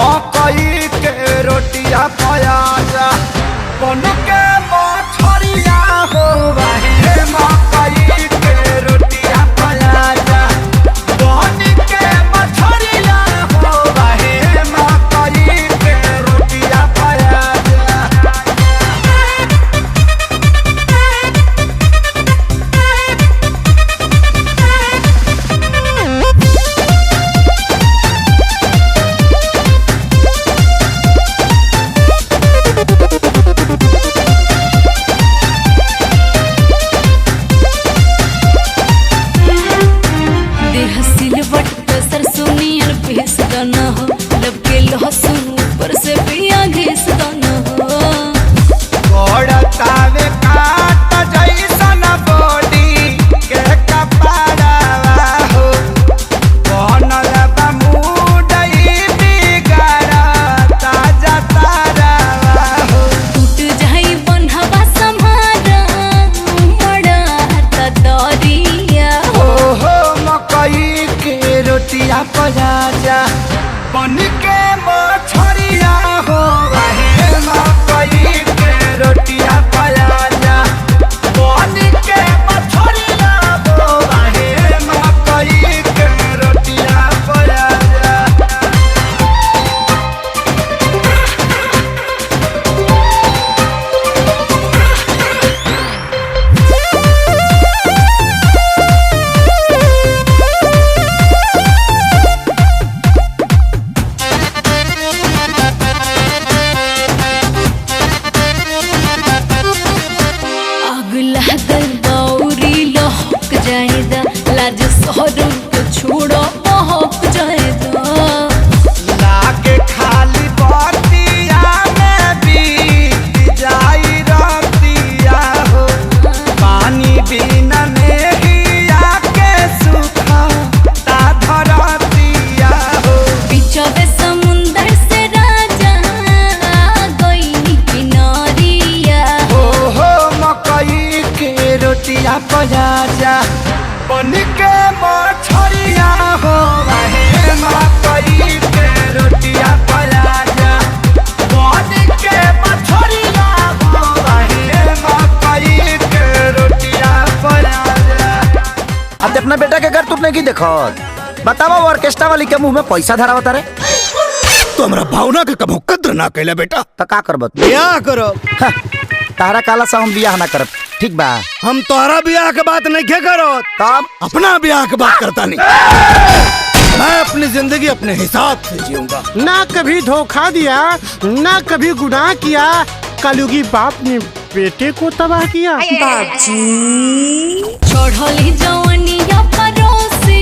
मकई के रोटिया प्याजा बन के मछरिया हो हे मकई के रोटिया प्याजा बन के मछरिया हो हे मकई के रोटिया प्याजा। ऊपर से पिया घिस दना हो गोड़तावे काट जैसन बॉडी के कपड़ावा हो बनल बा मुडई बिगाड़ा ताजा तारावा हो टूट जाई बन्हवा सम्हारा बड़ा तदरिया हो मकई के रोटिया प्याजा बन के मछरिया हो हे मकई के रोटिया प्याजा बन के मछरिया हो हे मकई के रोटिया प्याजा। लाज शहरों को छोड़ो महक जाएगा लागे खाली बतिया में बीत जाई रतिया हो पानी बिना नेहिया के सूखा ता धरतिया हो बिचवे समुंदर से राजा गई किनारिया हो मकई के रोटिया प्याजा बन के मछरिया हो हे मकई के रोटिया प्याजा बन के मछरिया हो हे मकई के रोटिया प्याजा। अब अपना बेटा के घर तुमने की देखो बतावा ऑर्केस्ट्रा वाली के मुंह में पैसा धरा होता रे तो हमरा भावना के कभो कद्र ना कैला बेटा। तो का करबत ब्याह करो तारा काला सा हम बियाह ना करब ठीक बा। हम तोहरा ब्याह के बात नहीं क्या करो तब अपना ब्याह के बात करता नहीं। मैं अपनी जिंदगी अपने हिसाब से जीऊंगा। ना कभी धोखा दिया ना कभी गुनाह किया कलयुगी बाप ने बेटे को तबाह किया। चढ़ली जवनिया परोसे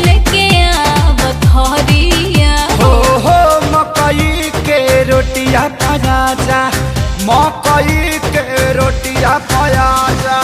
लेके आवत हरिया हो मकई के रोटिया प्याजा मकई के रोटिया प्याजा